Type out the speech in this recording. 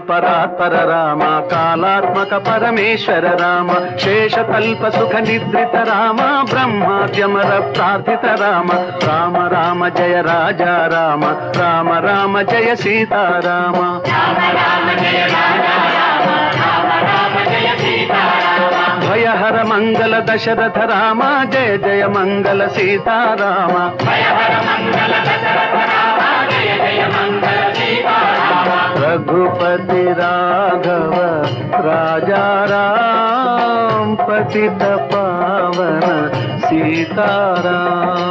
పరాత్పర రామ కాలాత్మక పరమేశ్వర రామ శేషకల్ప సుఖ నిద్రిత రామ బ్రహ్మాద్యమర ప్రార్థిత రామ రామ రామ జయ రాజా రామ రామ రామ జయ సీతారామ భయహర మంగళ దశరథ రామ జయ జయ మంగళ సీతారామ रघुपति राघव राजा राम पतित पावन सीताराम।